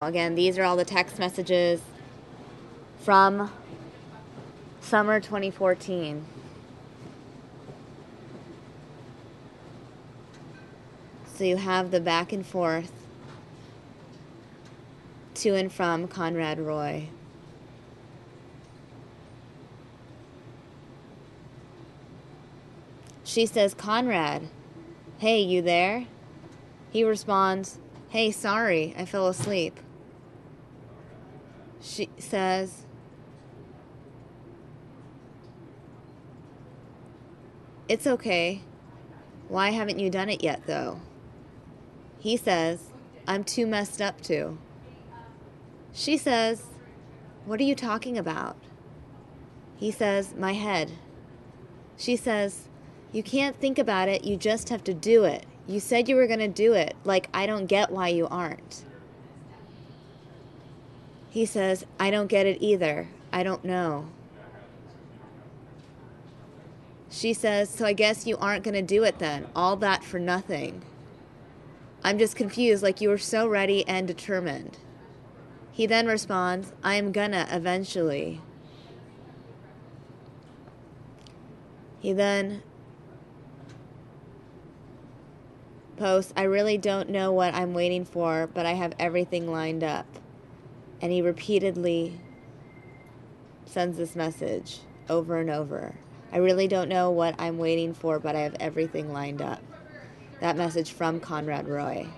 Again, these are all the text messages from summer 2014. So you have the back and forth to and from Conrad Roy. She says, "Conrad, hey, you there?" He responds, "Hey, sorry, I fell asleep." She says, "It's okay. Why haven't you done it yet, though?" He says, "I'm too messed up to." She says, "What are you talking about?" He says, "My head." She says, "You can't think about it, you just have to do it. You said you were going to do it, like I don't get why you aren't." He says, "I don't get it either. I don't know." She says, "So I guess you aren't going to do it then. All that for nothing. I'm just confused, like you were so ready and determined." He then responds, "I am gonna eventually." He then posts, "I really don't know what I'm waiting for, but I have everything lined up." And he repeatedly sends this message over and over. "I really don't know what I'm waiting for, but I have everything lined up." That message from Conrad Roy.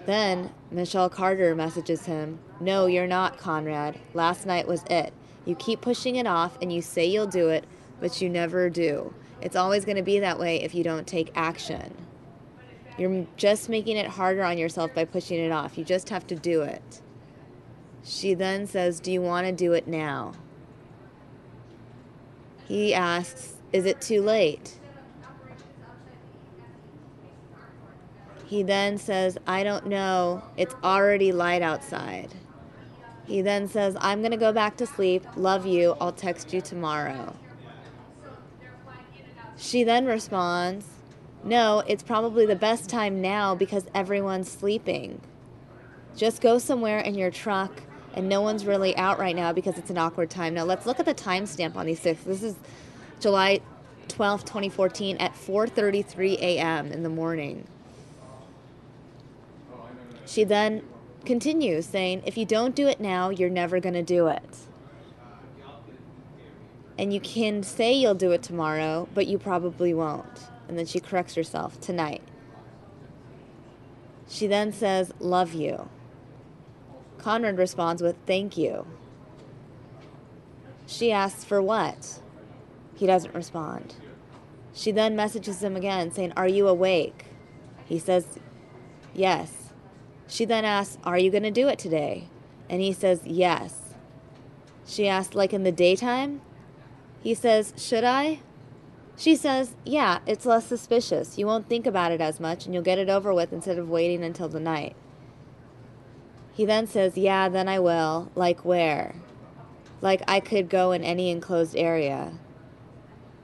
Then Michelle Carter messages him, "No, you're not, Conrad. Last night was it. You keep pushing it off and you say you'll do it, but you never do. It's always going to be that way if you don't take action. You're just making it harder on yourself by pushing it off. You just have to do it." She then says, "Do you want to do it now?" He asks, "Is it too late?" He then says, "I don't know. It's already light outside." He then says, "I'm going to go back to sleep. Love you. I'll text you tomorrow." She then responds, "No, it's probably the best time now because everyone's sleeping. Just go somewhere in your truck, and no one's really out right now because it's an awkward time." Now let's look at the timestamp on these six. This is July 12th, 2014 at 4:33 a.m. in the morning. She then continues saying, "If you don't do it now, you're never going to do it. And you can say you'll do it tomorrow, but you probably won't." And then she corrects herself, "Tonight." She then says, "Love you." Conrad responds with, "Thank you." She asks for what? He doesn't respond. She then messages him again saying, "Are you awake?" He says, "Yes." She then asks, "Are you going to do it today?" And he says, "Yes." She asks, "Like in the daytime?" He says, "Should I?" She says, "Yeah, it's less suspicious. You won't think about it as much and you'll get it over with instead of waiting until the night." He then says, "Yeah, then I will. Like where?" "Like I could go in any enclosed area."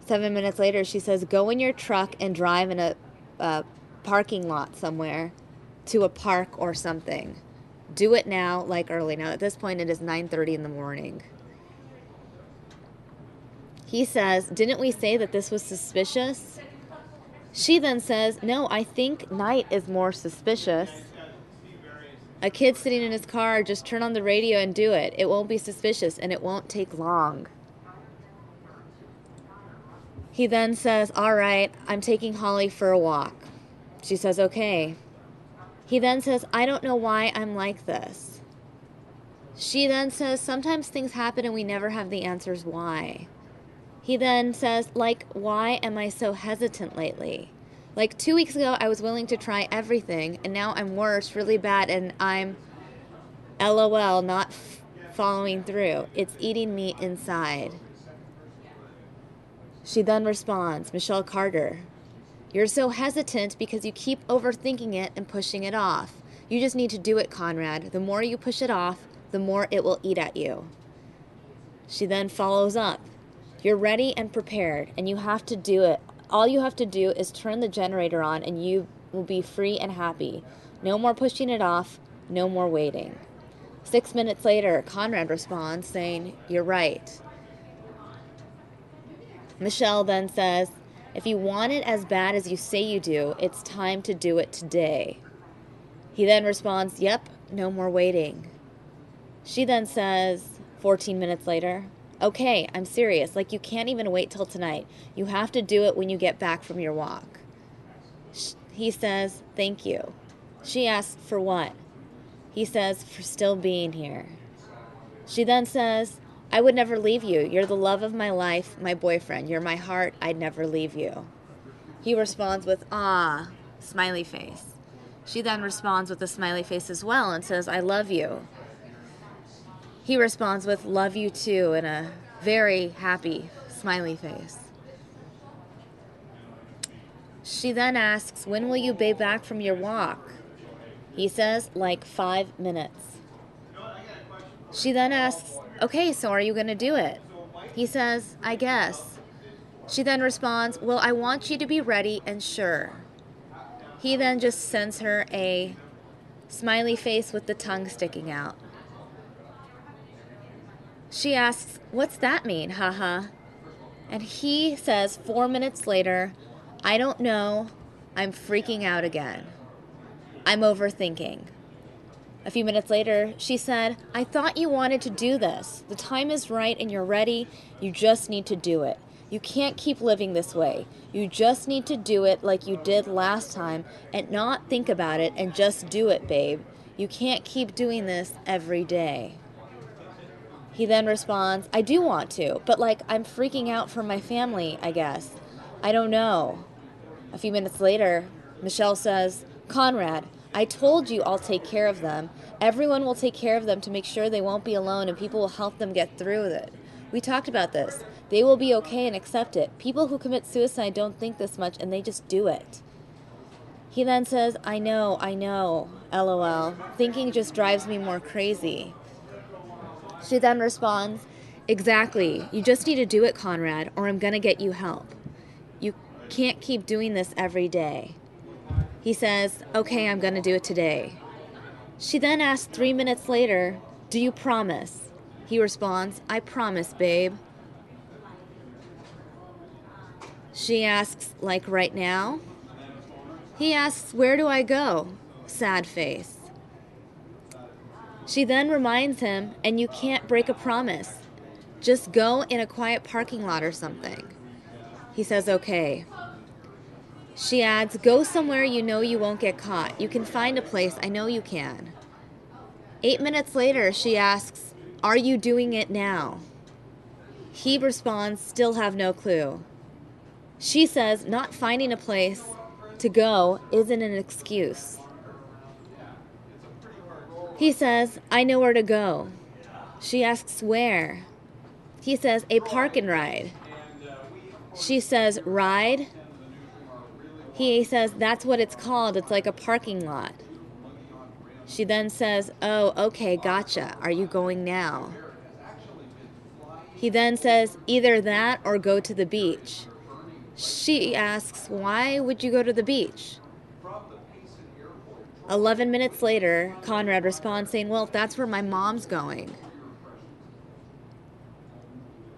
7 minutes later, she says, "Go in your truck and drive in a parking lot somewhere to a park or something. Do it now, like early." Now, at this point, it is 9:30 in the morning. He says, "Didn't we say that this was suspicious?" She then says, "No, I think night is more suspicious. A kid sitting in his car, just turn on the radio and do it. It won't be suspicious and it won't take long." He then says, "All right, I'm taking Holly for a walk." She says, "Okay." He then says, "I don't know why I'm like this." She then says, "Sometimes things happen and we never have the answers why." He then says, "Like, why am I so hesitant lately? Like 2 weeks ago, I was willing to try everything, and now I'm worse, really bad, and I'm LOL, not following through. It's eating me inside." She then responds, Michelle Carter, "You're so hesitant because you keep overthinking it and pushing it off. You just need to do it, Conrad. The more you push it off, the more it will eat at you." She then follows up, "You're ready and prepared, and you have to do it. All you have to do is turn the generator on, and you will be free and happy. No more pushing it off. No more waiting. 6 minutes later, Conrad responds saying, you're right. Michelle then says, if you want it as bad as you say you do, it's time to do it today. He then responds, yep, no more waiting. She then says, 14 minutes later, okay, I'm serious. Like, you can't even wait till tonight. You have to do it when you get back from your walk. He says, thank you. She asks, for what? He says, for still being here. She then says, I would never leave you. You're the love of my life, my boyfriend. You're my heart. I'd never leave you. He responds with, ah, smiley face. She then responds with a smiley face as well and says, I love you. He responds with, love you too, and a very happy smiley face. She then asks, when will you be back from your walk? He says, like 5 minutes. She then asks, okay, so are you going to do it? He says, I guess. She then responds, well, I want you to be ready and sure. He then just sends her a smiley face with the tongue sticking out. She asks, what's that mean, haha? And he says 4 minutes later, I don't know, I'm freaking out again. I'm overthinking. A few minutes later, she said, I thought you wanted to do this. The time is right and you're ready. You just need to do it. You can't keep living this way. You just need to do it like you did last time and not think about it and just do it, babe. You can't keep doing this every day. He then responds, I do want to, but like I'm freaking out for my family, I guess. I don't know. A few minutes later, Michelle says, Conrad, I told you I'll take care of them. Everyone will take care of them to make sure they won't be alone and people will help them get through it. We talked about this. They will be okay and accept it. People who commit suicide don't think this much and they just do it. He then says, I know, LOL. Thinking just drives me more crazy. She then responds, exactly. You just need to do it, Conrad, or I'm going to get you help. You can't keep doing this every day. He says, okay, I'm going to do it today. She then asks 3 minutes later, do you promise? He responds, I promise, babe. She asks, like right now? He asks, where do I go? Sad face. She then reminds him, and you can't break a promise. Just go in a quiet parking lot or something. He says, okay. She adds, go somewhere you know you won't get caught. You can find a place. I know you can. 8 minutes later, she asks, are you doing it now? He responds, still have no clue. She says, not finding a place to go isn't an excuse. He says, I know where to go. She asks, where? He says, a park and ride. She says, ride? He says, that's what it's called. It's like a parking lot. She then says, oh, okay, gotcha. Are you going now? He then says, either that or go to the beach. She asks, why would you go to the beach? 11 minutes later, Conrad responds saying, well, that's where my mom's going.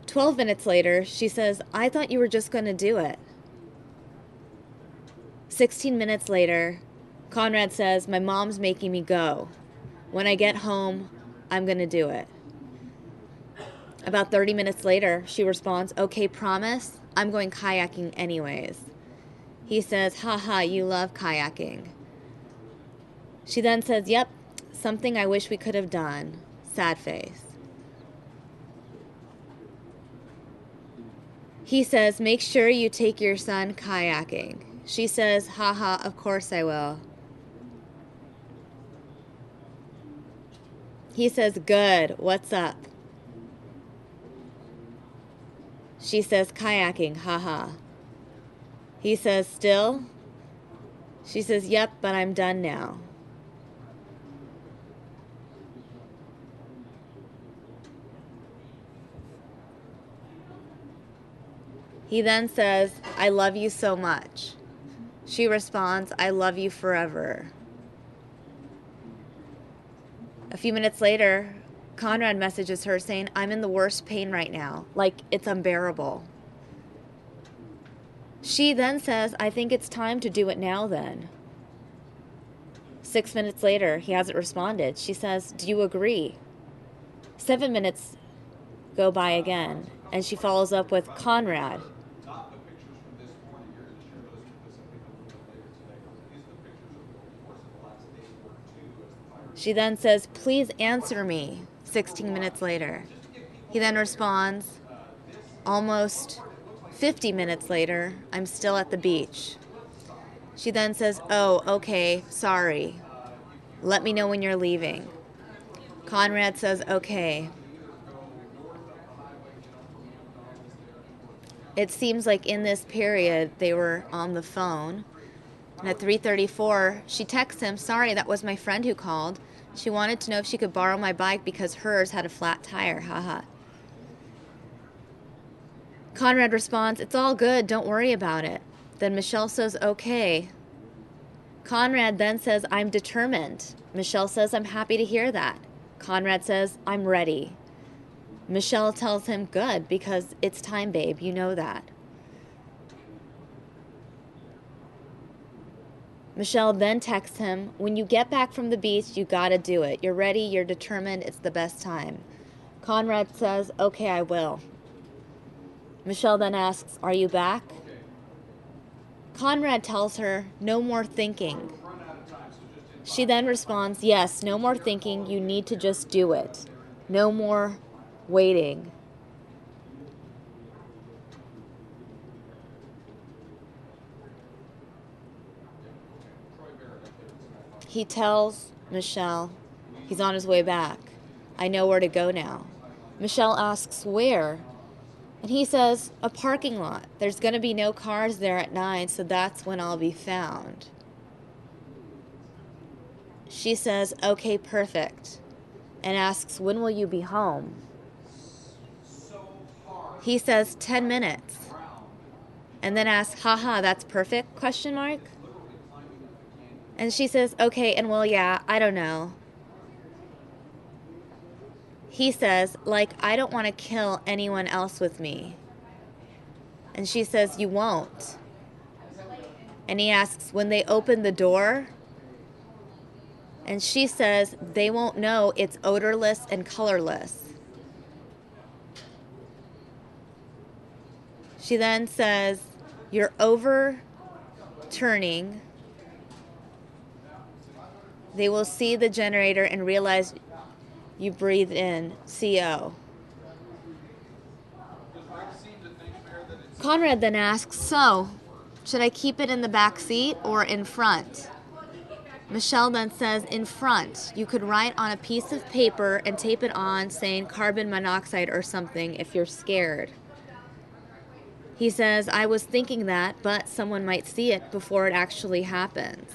12 minutes later, she says, I thought you were just going to do it. 16 minutes later, Conrad says, my mom's making me go. When I get home, I'm going to do it. About 30 minutes later, she responds, okay, promise? I'm going kayaking anyways. He says, haha, you love kayaking. She then says, yep, something I wish we could have done. Sad face. He says, make sure you take your son kayaking. She says, haha, of course I will. He says, good, what's up? She says, kayaking, haha. He says, still? She says, yep, but I'm done now. He then says, I love you so much. She responds, I love you forever. A few minutes later, Conrad messages her saying, I'm in the worst pain right now. Like, it's unbearable. She then says, I think it's time to do it now then. 6 minutes later, he hasn't responded. She says, do you agree? 7 minutes go by again, and she follows up with Conrad. She then says, please answer me, 16 minutes later. He then responds, almost 50 minutes later, I'm still at the beach. She then says, oh, okay, sorry. Let me know when you're leaving. Conrad says, okay. It seems like in this period, they were on the phone. And at 3:34, she texts him, sorry, that was my friend who called. She wanted to know if she could borrow my bike because hers had a flat tire, haha. Conrad responds, it's all good, don't worry about it. Then Michelle says, okay. Conrad then says, I'm determined. Michelle says, I'm happy to hear that. Conrad says, I'm ready. Michelle tells him, good, because it's time, babe, you know that. Michelle then texts him, when you get back from the beach, you gotta do it. You're ready, you're determined, it's the best time. Conrad says, okay, I will. Michelle then asks, are you back? Conrad tells her, no more thinking. She then responds, yes, no more thinking, you need to just do it. No more waiting. He tells Michelle he's on his way back. I know where to go now. Michelle asks where, and he says a parking lot. There's going to be no cars there at 9, so that's when I'll be found. She says, okay, perfect, and asks, when will you be home? He says 10 minutes, and then asks, haha, that's perfect, question mark? And she says, okay, and well, yeah, I don't know. He says, like, I don't want to kill anyone else with me. And she says, you won't. And he asks, when they open the door? And she says, they won't know, it's odorless and colorless. She then says, you're overturning. They will see the generator and realize you breathed in CO. Conrad then asks, so, should I keep it in the back seat or in front? Michelle then says, in front. You could write on a piece of paper and tape it on saying carbon monoxide or something if you're scared. He says, I was thinking that, but someone might see it before it actually happens.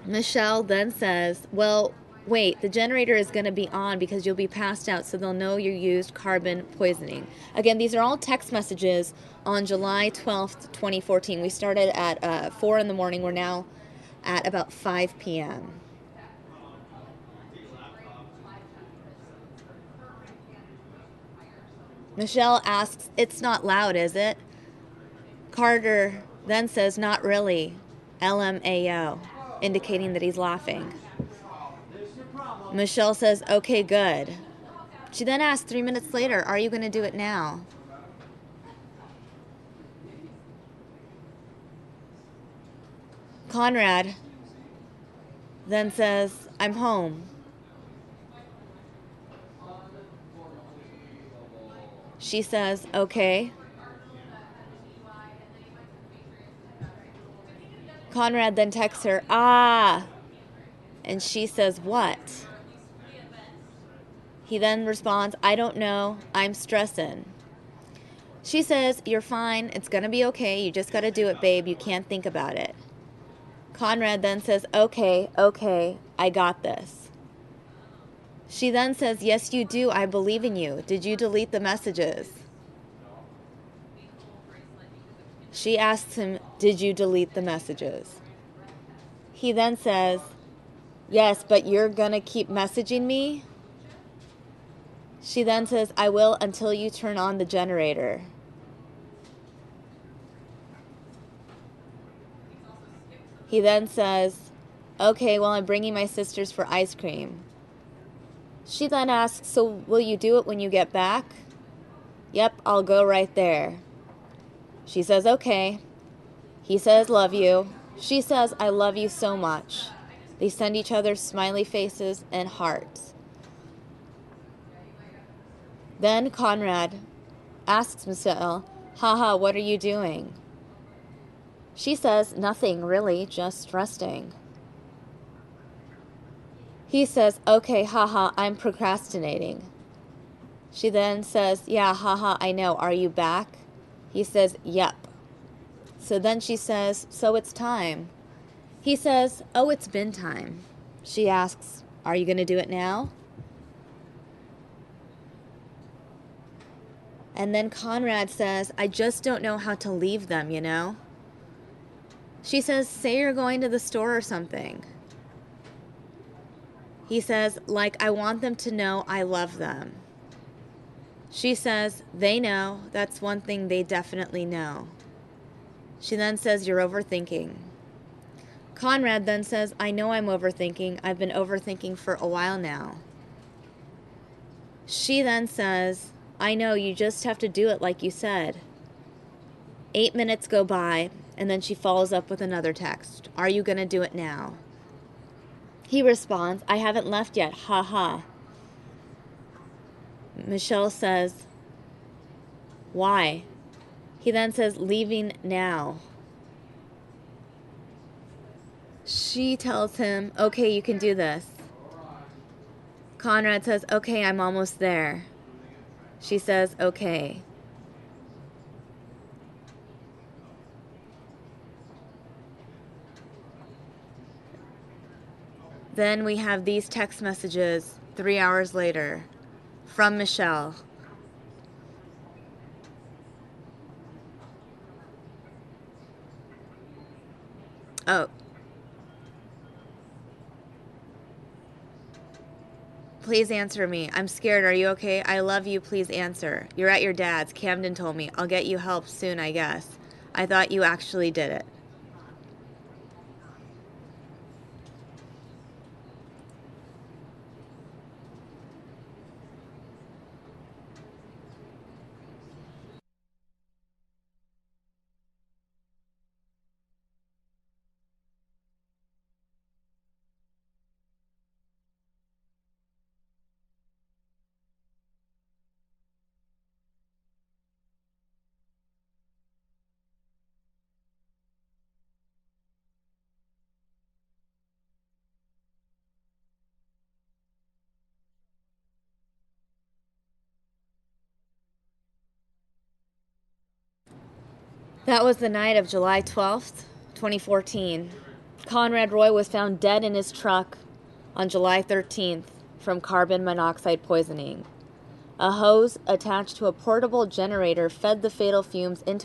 Michelle then says, well, wait, the generator is going to be on because you'll be passed out, so they'll know you used carbon poisoning. Again, these are all text messages on July 12th, 2014. We started at 4 in the morning. We're now at about 5 p.m. Michelle asks, it's not loud, is it? Carter then says, not really. LMAO, indicating that he's laughing. Michelle says, okay, good. She then asks 3 minutes later, are you going to do it now? Conrad then says, I'm home. She says, okay. Conrad then texts her, ah. And she says, what? He then responds, I don't know, I'm stressing. She says, you're fine, it's gonna be okay, you just gotta do it, babe, you can't think about it. Conrad then says, okay, I got this. She then says, yes, you do, I believe in you. Did you delete the messages? She asks him, did you delete the messages? He then says, Yes, but you're gonna keep messaging me? She then says, I will until you turn on the generator. He then says, okay, well, I'm bringing my sisters for ice cream. She then asks, so will you do it when you get back? Yep, I'll go right there. She says, okay. He says, love you. She says, I love you so much. They send each other smiley faces and hearts. Then Conrad asks Michelle, haha, what are you doing? She says, nothing really, just resting. He says, okay, haha, I'm procrastinating. She then says, yeah, haha, I know, are you back? He says, yep. So then she says, so it's time. He says, oh, it's been time. She asks, are you going to do it now? And then Conrad says, I just don't know how to leave them, you know? She says, say you're going to the store or something. He says, like, I want them to know I love them. She says, they know. That's one thing they definitely know. She then says, you're overthinking. Conrad then says, I know I'm overthinking. I've been overthinking for a while now. She then says, I know, you just have to do it like you said. 8 minutes go by, and then she follows up with another text. Are you going to do it now? He responds, I haven't left yet, ha ha. Michelle says, why? He then says, leaving now. She tells him, okay, you can do this. Conrad says, okay, I'm almost there. She says, okay. Then we have these text messages 3 hours later from Michelle. Oh. Please answer me. I'm scared. Are you okay? I love you. Please answer. You're at your dad's. Camden told me. I'll get you help soon, I guess. I thought you actually did it. That was the night of July 12th, 2014. Conrad Roy was found dead in his truck on July 13th from carbon monoxide poisoning. A hose attached to a portable generator fed the fatal fumes into